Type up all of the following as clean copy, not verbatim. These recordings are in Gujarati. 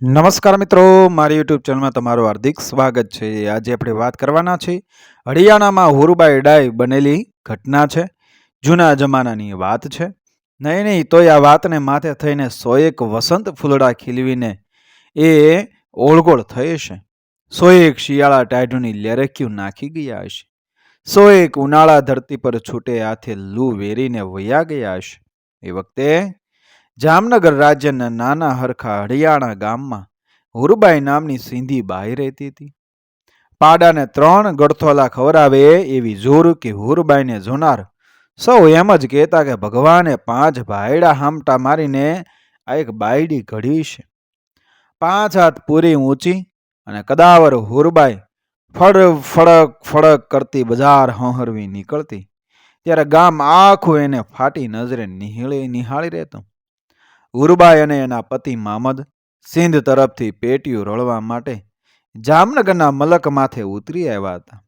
નમસ્કાર મિત્રો, મારી યુટ્યુબ ચેનલમાં તમારું હાર્દિક સ્વાગત છે। આજે આપણે વાત કરવાના છે હરિયાણામાં હુરબાઈ ડાય બનેલી ઘટના છે। જૂના જમાનાની વાત છે। નહીં તોય આ વાતને માથે થઈને 101 વસંત ફૂલડા ખીલવીને એ ઓળગોળ થઈ હશે। 101 શિયાળા ટાઢુની લેરક્યું નાખી ગયા હશે। 101 ઉનાળા ધરતી પર છૂટે હાથે લૂ વેરીને વયા ગયા હશે। એ વખતે જામનગર રાજ્યના નાના હરખા હરિયાણા ગામમાં હુરબાઈ નામની સિંધી બાઈ રહેતી હતી। પાડાને 3 ગળથોલા ખવરાવે એવી જોરુકી હુરબાઈને જોનાર સૌ એમ જ કહેતા કે ભગવાને 5 ભાયડા હામટા મારીને આ એક બાયડી ઘડી છે। 5 હાથ પૂરી ઊંચી અને કદાવર હુરબાઈ ફડક ફડક કરતી બજાર હોહરવી નીકળતી ત્યારે ગામ આખું એને ફાટી નજરે નિહાળી રહેતું। હુરબાઈ અને એના પતિ મામદ સિંધ તરફથી પેટીયું રળવા માટે જામનગરના મલક માથે ઉતરી આવ્યા હતા।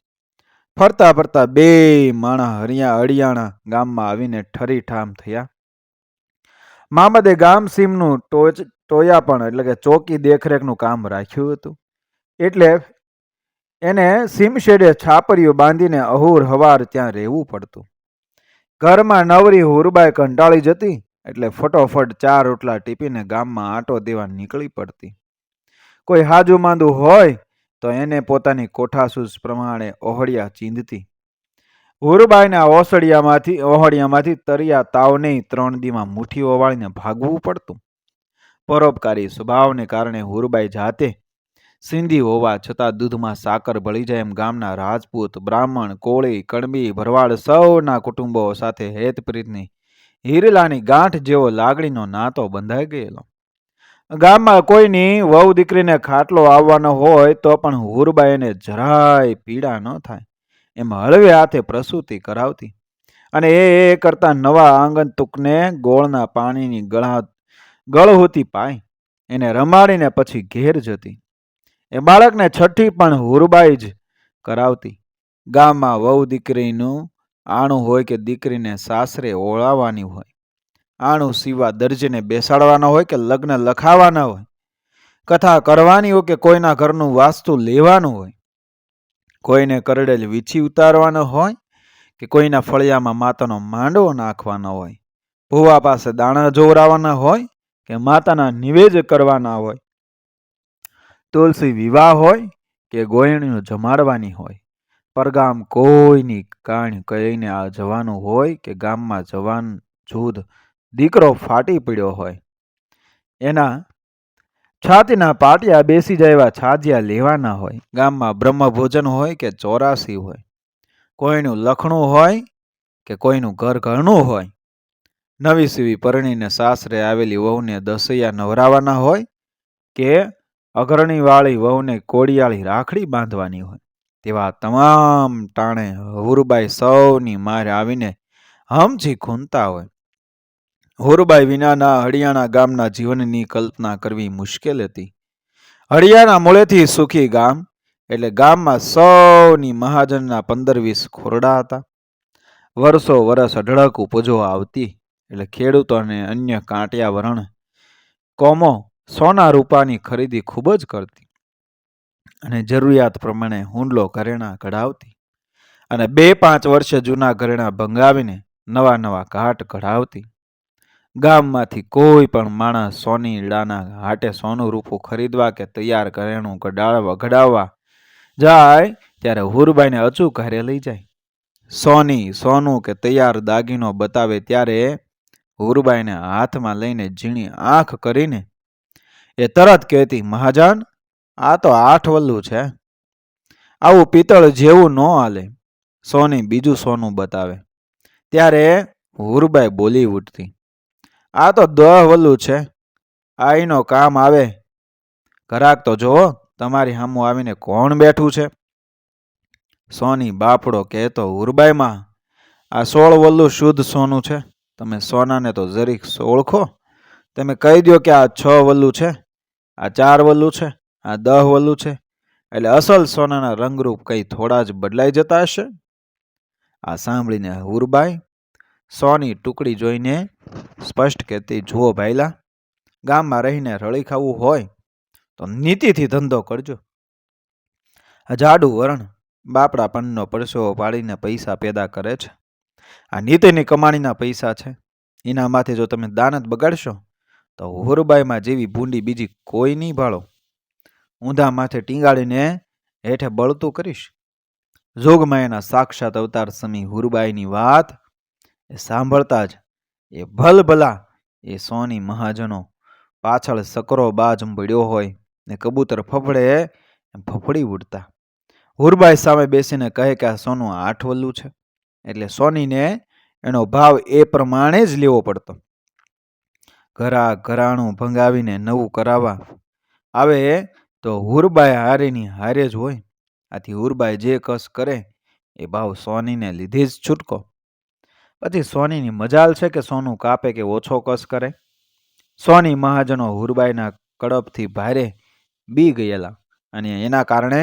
ફરતા ફરતા 2 માણા હરિયાણા ગામમાં આવીને ઠરીઠામ થયા। મામદે ગામ સીમનું ટોયાપણ એટલે કે ચોકી દેખરેખનું કામ રાખ્યું હતું, એટલે એને સીમશેડે છાપરીઓ બાંધીને અહુર હવાર ત્યાં રહેવું પડતું। ઘરમાં નવરી હુરબાઈ કંટાળી જતી એટલે ફટોફટ 4 રોટલા ટીપીને ગામમાં આંટો દેવા નીકળી પડતી। કોઈ હાજુ માંદું હોય તો એને પોતાની કોઠાસૂઝ પ્રમાણે ઓહળિયા ચીંધતી। હુરબાઈના ઓહળિયામાંથી તરિયા તાવને 3 દીમાં મુઠ્ઠી ઓવાળીને ભાગવું પડતું। પરોપકારી સ્વભાવને કારણે હુરબાઈ જાતે સિંધી હોવા છતાં દૂધમાં સાકર ભળી જાય એમ ગામના રાજપૂત, બ્રાહ્મણ, કોળી, કણબી, ભરવાડ સૌના કુટુંબો સાથે હેતપ્રીતની હીરલાની ગાંઠ જેવો લાગણીનો નાતો બંધાઈ ગયેલો। ગામમાં કોઈની વહુ દીકરીને ખાટલો આવવાનો હોય તો પણ હુરબાઈને જરાય પીડા ન થાય એમ હળવે હાથે પ્રસૂતિ કરાવતી અને એ કરતા નવા આંગંતુકને ગોળના પાણીની ગળહૂતી પાઈ એને રમાડીને પછી ઘેર જતી। એ બાળકને છઠ્ઠી પણ હુરબાઈ જ કરાવતી। ગામમાં વહુ દીકરીનું આણું હોય કે દીકરીને સાસરે ઓળાવવાની હોય, આણું સીવા દરજીને બેસાડવાના હોય કે લગ્ન લખાવાના હોય, કથા કરવાની હોય કે કોઈના ઘરનું વાસ્તુ લેવાનું હોય, કોઈને કરડેલ વીછી ઉતારવાનો હોય કે કોઈના ફળિયામાં માતાનો માંડવો નાખવાનો હોય, ભૂવા પાસે દાણા જોવરાવાના હોય કે માતાના નિવેદ કરવાના હોય, તુલસી વિવાહ હોય કે ગોયણીઓ જમાડવાની હોય, પરગામ કોઈની કાણ કહીને આ જવાનું હોય કે ગામમાં જવાન જૂદ દીકરો ફાટી પડ્યો હોય, એના છાતીના પાટિયા બેસી જાય એવા છાજિયા લેવાના હોય, ગામમાં બ્રહ્મભોજન હોય કે 84 હોય, કોઈનું લખણું હોય કે કોઈનું ઘરનું હોય, નવી સીવી પરણીને સાસરે આવેલી વહુને દસૈયા નવરાવાના હોય કે અઘરણીવાળી વહુને કોડિયાળી રાખડી બાંધવાની હોય, તેવા તમામ ટાણે હુરબાઈ સૌની માર આવીને હમથી ખૂંદતા હોય। હુરબાઈ વિનાના હરિયાણા ગામના જીવનની કલ્પના કરવી મુશ્કેલ હતી। હરિયાણા મૂળેથી સુખી ગામ એટલે ગામમાં સૌની મહાજનના 15-20 ખોરડા હતા। વર્ષો વરસ અઢળક ઉપજો આવતી એટલે ખેડૂતોને અન્ય કાંટિયા વરણ કોમો સોના રૂપાની ખરીદી ખૂબ જ કરતી અને જરૂરિયાત પ્રમાણે હુંડલો ઘરેણા કઢાવતી અને 2-5 વર્ષે જૂના ઘરેણા ભંગાવીને નવા નવા ઘાટ કઢાવતી। ગામમાંથી કોઈ પણ માણસ સોનીડાના હાટે સોનું રૂપું ખરીદવા કે તૈયાર ઘરેણું કઢાવવા જાય ત્યારે હુરબાઈને અચૂક હારે લઈ જાય। સોનું કે તૈયાર દાગીનો બતાવે ત્યારે હુરબાઈને હાથમાં લઈને ઝીણી આંખ કરીને એ તરત કહેતી, મહાજન આ તો 8 વલ્લું છે, આવું પિત્તળ જેવું ન હાલે। સોની બીજું સોનું બતાવે ત્યારે હુરબાઈ બોલી ઉઠતી, આ તો 10 વલ્લું છે, આઈનો કામ આવે, ઘરાક તો જો તમારી સામું આવીને કોણ બેઠું છે। સોની બાપડો કહેતો, હુરબાઈમાં આ 16 વલ્લું શુદ્ધ સોનું છે, તમે સોનાને તો જરીક ઓળખો, તમે કહી દો કે આ 6 વલ્લું છે, આ 4 વલ્લું છે, આ 10 વલ્લું છે, એટલે અસલ સોનાના રંગરૂપ કઈ થોડા જ બદલાઈ જતા હશે। આ સાંભળીને હુરબાઈ સોની ટુકડી જોઈને સ્પષ્ટ કહેતી, જુઓ ભાઈલા, ગામમાં રહીને રળી ખાવું હોય તો નીતિથી ધંધો કરજો. આ જાડું વરણ બાપડા પનનો પરસેવો પાડીને પૈસા પેદા કરે છે. આ નીતિની કમાણીના પૈસા છે. એનામાંથી જો તમે દાનત બગાડશો તો હુરબાઈમાં જેવી ભૂંડી બીજી કોઈ નહીં ભાળો. ઊંધા માથે ટીંગાડીને હેઠે બળતું કરીશ. જોગમાયાના સાક્ષાત અવતાર સમી હુરબાઈની વાત એ સાંભળતા જ એ ભલભલા એ સોની મહાજનો પાછળ સકરો બાજ પડ્યો હોય ને કબૂતર ફફડે એમ ફફડી ઉડતા. હુરબાઈ સામે બેસીને કહે કે આ સોનું 8 વલ્લું છે, એટલે સોનીને એનો ભાવ એ પ્રમાણે જ લેવો પડતો. ઘરાણું ભંગાવીને નવું કરાવવા આવે તો હુરબાઈ હારેની હારે જ હોય. આથી હુરબાઈ જે કસ કરે એ ભાવ સોનીને લીધે જ છૂટકો. પછી સોનીની મજાલ છે કે સોનું કાપે કે ઓછો કસ કરે. સોની મહાજનો હુરબાઈના કડપથી ભારે બી ગયેલા અને એના કારણે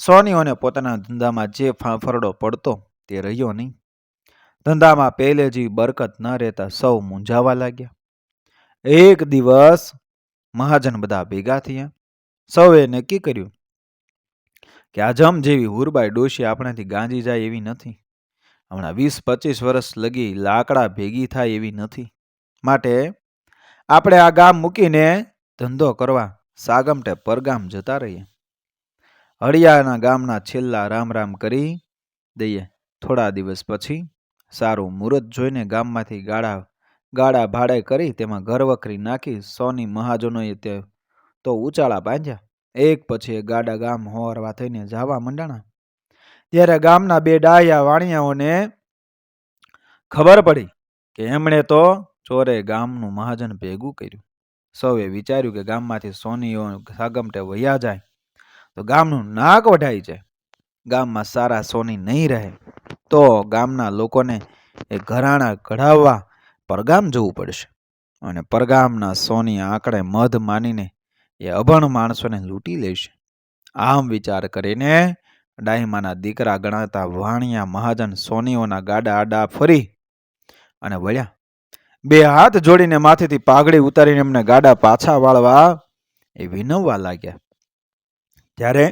સોનીઓને પોતાના ધંધામાં જે ફાંફરડો પડતો તે રહ્યો નહીં. ધંધામાં પહેલે જ બરકત ન રહેતા સૌ મૂંઝાવા લાગ્યા. એક દિવસ મહાજન બધા ભેગા થયા. સૌએ નક્કી કર્યું કે આ જમ જેવી હુરબાઈ ડોશી આપણાથી ગાંજી જાય એવી નથી. હમણાં 20-25 વર્ષ લગી લાકડા ભેગી થાય એવી નથી. માટે આપણે આ ગામ મૂકીને ધંધો કરવા સાગમટે પરગામ જતા રહીએ. હળિયાના ગામના છેલ્લા રામ રામ કરી દઈએ. થોડા દિવસ પછી સારું મુહૂર્ત જોઈને ગામમાંથી ગાડા ભાડે કરી તેમાં ઘરવખરી નાખી સોની મહાજનોએ તે તો ઉચાળા બાંધ્યા. એક પછી એક ગાડા ગામ હોરવા થઈને જવા મંડાણા. ત્યારે ગામના 2 ડાયા વાણિયાઓને ખબર પડી કે એમણે તો ચોરે ગામનું મહાજન ભેગું કર્યું. સૌએ વિચાર્યું કે ગામમાંથી સોનીઓ સાગમટે વયા જાય તો ગામનું નાક વઢાઈ જાય. ગામમાં સારા સોની નહીં રહે તો ગામના લોકોને એ ઘરાણા કઢાવવા પરગામ જવું પડશે અને પરગામના સોની આંકડે મધ માનીને એ અભણ માણસોને લૂંટી લેશે. આમ વિચાર કરીને ડાહીમાના દીકરા ગણાતા વાણિયા મહાજન સોનીઓના ગાડા આડા ફરી અને વળ્યા. 2 હાથ જોડીને માથેથી પાઘડી ઉતારીને એમને ગાડા પાછા વાળવા એ વિનવવા લાગ્યા. ત્યારે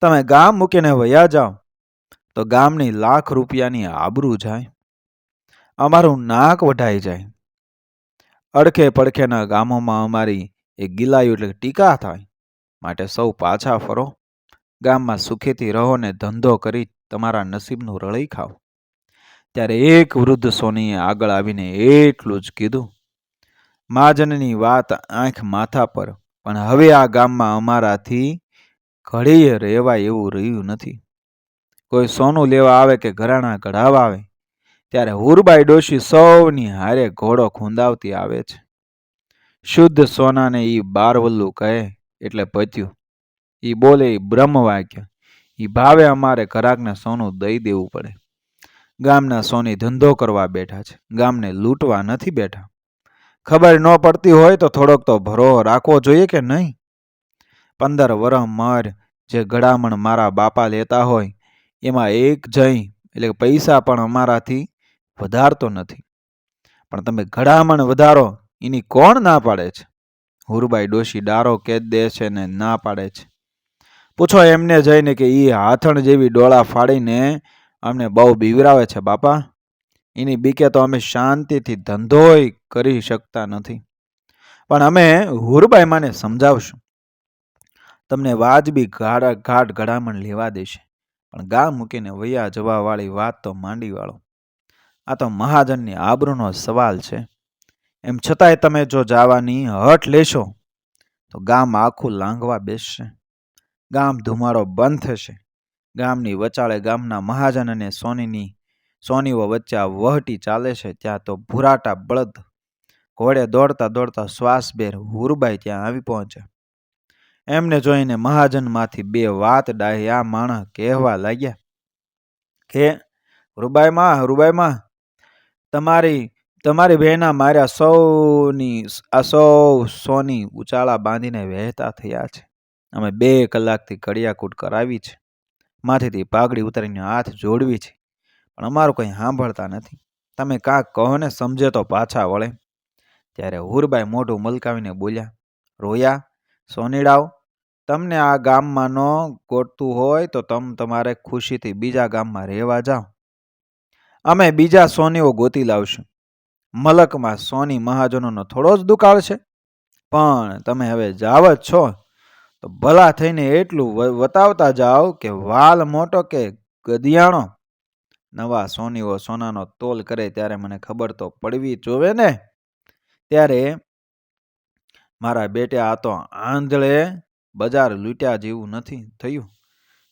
તમે ગામ મૂકીને વયા જાઓ તો ગામની લાખ રૂપિયાની આબરૂ જાય, અમારું નાક વઢાઈ જાય. અડખે પડખેના ગામોમાં અમારી એ ગિલાયું એટલે ટીકા થાય. માટે સૌ પાછા ફરો. ગામમાં સુખેથી રહો ને ધંધો કરી તમારા નસીબનું રળી ખાઓ. ત્યારે એક વૃદ્ધ સોનીએ આગળ આવીને એટલું જ કીધું, મહાજનની વાત આંખ માથા પર, પણ હવે આ ગામમાં અમારાથી ઘડીએ રહેવાય એવું રહ્યું નથી. કોઈ સોનું લેવા આવે કે ઘરાણા કઢાવા આવે ત્યારે હુરબાઈ ડોશી સૌની હારે ઘોડો ખૂંદાવતી આવે છે. શુદ્ધ સોનાને ઈ 12 વલ્લું કહે એટલે પત્યું. ઈ બોલે ઈ બ્રહ્મ વાક્ય. ઈ ભાવે અમારે ઘરાકને સોનું દઈ દેવું પડે. ગામના સોની ધંધો કરવા બેઠા છે, ગામને લૂંટવા નથી બેઠા. ખબર ન પડતી હોય તો થોડોક તો ભરો રાખવો જોઈએ કે નહીં? 15 વરહ મર જે ઘડામણ મારા બાપા લેતા હોય એમાં એક જઈ એટલે પૈસા પણ અમારાથી વધારતો નથી, પણ તમે ઘડામણ વધારો એની કોણ ના પાડે છે? હુરબાઈ ડોશી ડારો કે દે છે ને ના પાડે છે. પૂછો એમને જઈને કે ઈ હાથણ જેવી ડોળા ફાડીને અમને બહુ બીવરાવે છે બાપા. એની બીકે તો અમે શાંતિથી ધંધોય કરી શકતા નથી. પણ અમે હુરબાઈ માને સમજાવશું. તમને વાજબી ઘાટ ઘડામણ લેવા દેશે, પણ ગામ મૂકીને વયા જવા વાળી વાત તો માંડી વાળો. આ તો મહાજનની આબરૂનો સવાલ છે. એમ છતાંય તમે જો જવાની હઠ લેશો તો ગામ આખું લાંઘવા બેસશે. ગામ ધુમાડો બંધ થશે. ગામની વચાળે ગામના મહાજન અને સોનીઓ વચ્ચે આ વહટી ચાલે છે. ત્યાં તો ભૂરાટા બળદ ઘોડે દોડતા દોડતા શ્વાસભેર હુરબાઈ ત્યાં આવી પહોંચે. એમને જોઈને મહાજનમાંથી 2 વાત ડાહ્યા માણસ કહેવા લાગ્યા કે હુરબાઈમાં તમારી બહેના માર્યા સૌ સોની ઉચાળા બાંધીને વહેતા થયા છે. અમે 2 કલાકથી કડિયાકૂટ કરાવી છે, માથેથી પાઘડી ઉતારીને હાથ જોડવી છે, પણ અમારું કંઈ સાંભળતા નથી. તમે કાંક કહો ને, સમજે તો પાછા વળે. ત્યારે હુરબાઈ મોઢું મલકાવીને બોલ્યા, રોયા સોનીડાઓ, તમને આ ગામમાં ન ગોતતું હોય તો તમારે ખુશીથી બીજા ગામમાં રહેવા જાઓ. અમે બીજા સોનીઓ ગોતી લાવશું. મલકમાં સોની મહાજનોનો થોડો જ દુકાળ છે. પણ તમે હવે જાવ જ છો તો ભલા થઈને એટલું વતાવતા જાઓ કે વાલ મોટો કે ગધિયાણો. નવા સોનીઓ સોનાનો તોલ કરે ત્યારે મને ખબર તો પડવી જોવે ને. ત્યારે મારા બેટે આ તો આંધળે બજાર લૂંટ્યા જેવું નથી થયું.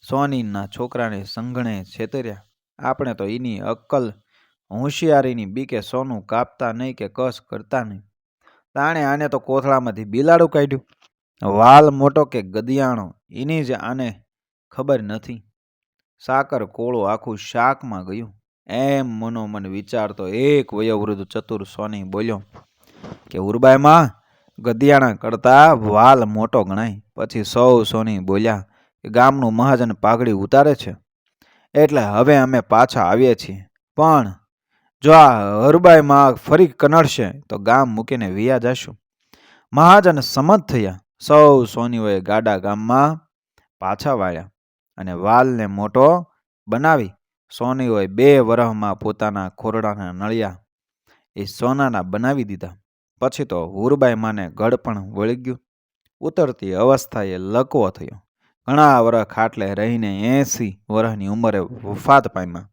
સોનીના છોકરાને સંઘણે છેતર્યા. આપણે તો એની અક્કલ હોશિયારીની બીકે સોનું કાપતા નહીં કે કસ કરતા નહીં. તાણે આને તો કોથળામાંથી બિલાડું કાઢ્યું. વાલ મોટો કે ગદિયાણો એની જ આને ખબર નથી. સાકર કોળું આખું શાકમાં ગયું. એમ મનોમન વિચારતો એક વયોવૃદ્ધ ચતુર સોની બોલ્યો કે ઉરબાઈમાં ગદિયાણા કરતા વાલ મોટો ગણાય. પછી સૌ સોની બોલ્યા કે ગામનું મહાજન પાઘડી ઉતારે છે એટલે હવે અમે પાછા આવીએ છીએ. પણ જો આ હરબાઈમાં ફરી કનડશે તો ગામ મૂકીને વિયા જશું. મહાજન સંમત થયા. સૌ સોનીઓએ ગાડા ગામમાં પાછા વાળ્યા અને વાલને મોટો બનાવી સોનીઓએ 2 વરહમાં પોતાના ખોરડાના નળિયા એ સોનાના બનાવી દીધા. પછી તો હુરબાઈ માને ગળ પણ વળી ગયું. ઉતરતી અવસ્થાએ લકવો થયો. ઘણા વરહ ખાટલે રહીને 80 વરહની ઉંમરે વફાત પામ્યા.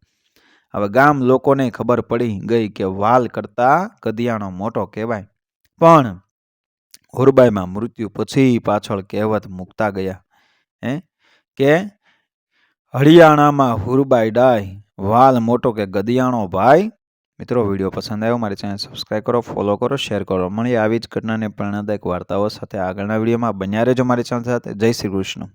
હવે ગામ લોકોને ખબર પડી ગઈ કે વાલ કરતા ગધિયાણો મોટો કહેવાય. પણ હુરબાઈમાં મૃત્યુ પછી પાછળ કહેવત મૂકતા ગયા કે હરિયાણામાં હુરબાઈ ડાય, વાલ મોટો કે ગધિયાણો ભાઈ. મિત્રો, વિડીયો પસંદ આવ્યો મારી ચેનલ સબસ્ક્રાઈબ કરો, ફોલો કરો, શેર કરો. મળીએ આવી જ ઘટનાને પ્રેરણાદાયક વાર્તાઓ સાથે આગળના વિડીયોમાં. બન્યા રહેજો મારી ચેનલ સાથે. જય શ્રી કૃષ્ણ.